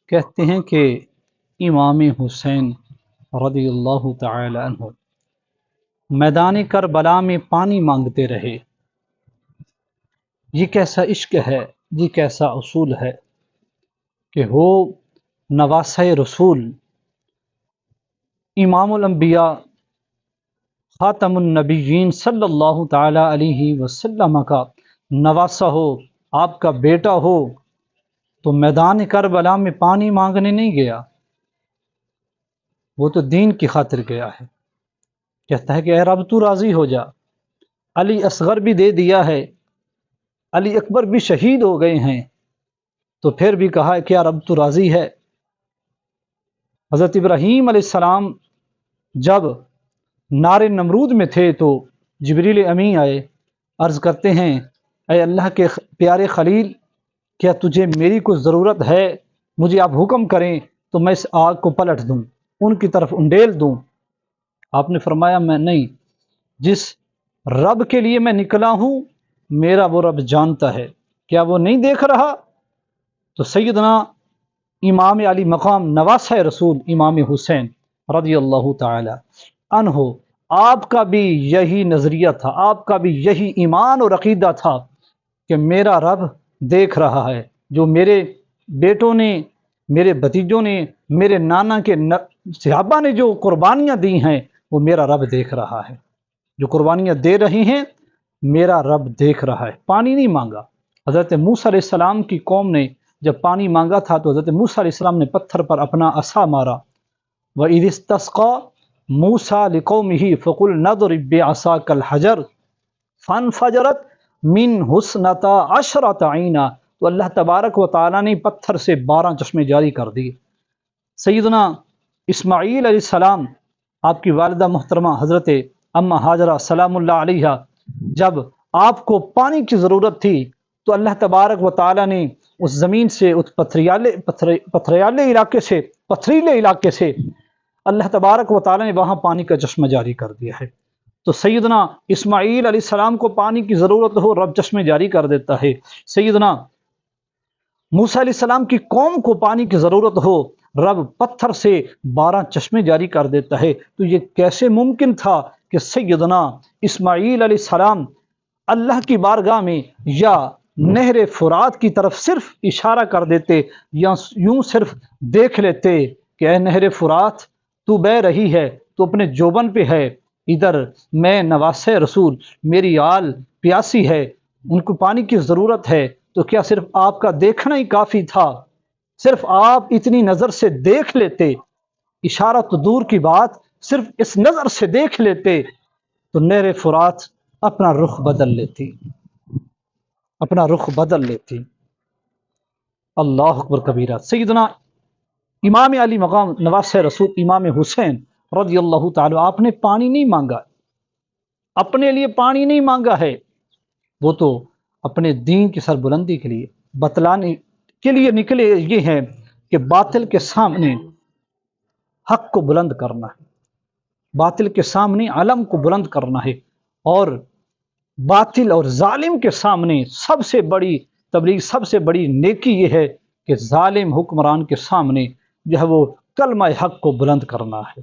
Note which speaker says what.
Speaker 1: کہتے ہیں کہ امام حسین رضی اللہ تعالی عنہ میدان کربلا میں پانی مانگتے رہے۔ یہ کیسا عشق ہے، یہ کیسا اصول ہے کہ وہ نواسہ رسول، امام الانبیاء، خاتم النبیین صلی اللہ تعالی علیہ وسلم کا نواسہ ہو، آپ کا بیٹا ہو، تو میدان کربلا میں پانی مانگنے نہیں گیا، وہ تو دین کی خاطر گیا ہے۔ کہتا ہے کہ اے رب تو راضی ہو جا، علی اصغر بھی دے دیا ہے، علی اکبر بھی شہید ہو گئے ہیں، تو پھر بھی کہا ہے کہ یا رب تو راضی ہے۔ حضرت ابراہیم علیہ السلام جب نار نمرود میں تھے تو جبریل امی آئے، عرض کرتے ہیں اے اللہ کے پیارے خلیل، کیا تجھے میری کوئی ضرورت ہے؟ مجھے آپ حکم کریں تو میں اس آگ کو پلٹ دوں، ان کی طرف انڈیل دوں۔ آپ نے فرمایا میں نہیں، جس رب کے لیے میں نکلا ہوں میرا وہ رب جانتا ہے، کیا وہ نہیں دیکھ رہا؟ تو سیدنا امام علی مقام نواسہ رسول امام حسین رضی اللہ تعالی عنہ، آپ کا بھی یہی نظریہ تھا، آپ کا بھی یہی ایمان اور عقیدہ تھا کہ میرا رب دیکھ رہا ہے، جو میرے بیٹوں نے، میرے بھتیجوں نے، میرے نانا کے صحابہ نے جو قربانیاں دی ہیں وہ میرا رب دیکھ رہا ہے، جو قربانیاں دے رہی ہیں میرا رب دیکھ رہا ہے۔ پانی نہیں مانگا۔ حضرت موسیٰ علیہ السلام کی قوم نے جب پانی مانگا تھا تو حضرت موسیٰ علیہ السلام نے پتھر پر اپنا عصا مارا، وَإِذِ اسْتَسْقَىٰ مُوسَىٰ لِقَوْمِهِ فَقُلْنَا اضْرِب بِّعَصَاكَ الْحَجَرَ فَانْفَجَرَتْ مِنْهُ اثْنَتَا عَشْرَةَ عَيْنًا، تو اللہ تبارک و تعالیٰ نے پتھر سے 12 چشمے جاری کر دیے۔ سیدنا اسماعیل علیہ السلام، آپ کی والدہ محترمہ حضرت اماں ہاجرہ سلام اللہ علیہا، جب آپ کو پانی کی ضرورت تھی تو اللہ تبارک و تعالیٰ نے اس زمین سے، اس پتھریلے علاقے سے اللہ تبارک و تعالیٰ نے وہاں پانی کا چشمہ جاری کر دیا ہے۔ تو سیدنا اسماعیل علیہ السلام کو پانی کی ضرورت ہو، رب چشمے جاری کر دیتا ہے۔ سیدنا موسیٰ علیہ السلام کی قوم کو پانی کی ضرورت ہو، رب پتھر سے 12 چشمے جاری کر دیتا ہے۔ تو یہ کیسے ممکن تھا کہ سیدنا اسماعیل علیہ السلام اللہ کی بارگاہ میں یا نہر فرات کی طرف صرف اشارہ کر دیتے یا یوں صرف دیکھ لیتے کہ اے نہر فرات تو بہہ رہی ہے، تو اپنے جوبن پہ ہے، ادھر میں نواسہ رسول، میری آل پیاسی ہے، ان کو پانی کی ضرورت ہے، تو کیا صرف آپ کا دیکھنا ہی کافی تھا؟ صرف آپ اتنی نظر سے دیکھ لیتے، اشارہ تو دور کی بات، صرف اس نظر سے دیکھ لیتے تو نہر فرات اپنا رخ بدل لیتی، اپنا رخ بدل لیتی۔ اللہ اکبر کبیرہ۔ سیدنا امام علی مقام نواسہ رسول امام حسین رضی اللہ تعالی، آپ نے پانی نہیں مانگا، اپنے لیے پانی نہیں مانگا ہے، وہ تو اپنے دین کی سربلندی کے لیے بتلانے کے لیے نکلے یہ ہیں کہ باطل کے سامنے حق کو بلند کرنا ہے، باطل کے سامنے علم کو بلند کرنا ہے، اور باطل اور ظالم کے سامنے سب سے بڑی تبلیغ، سب سے بڑی نیکی یہ ہے کہ ظالم حکمران کے سامنے جو ہے وہ کلمہ حق کو بلند کرنا ہے۔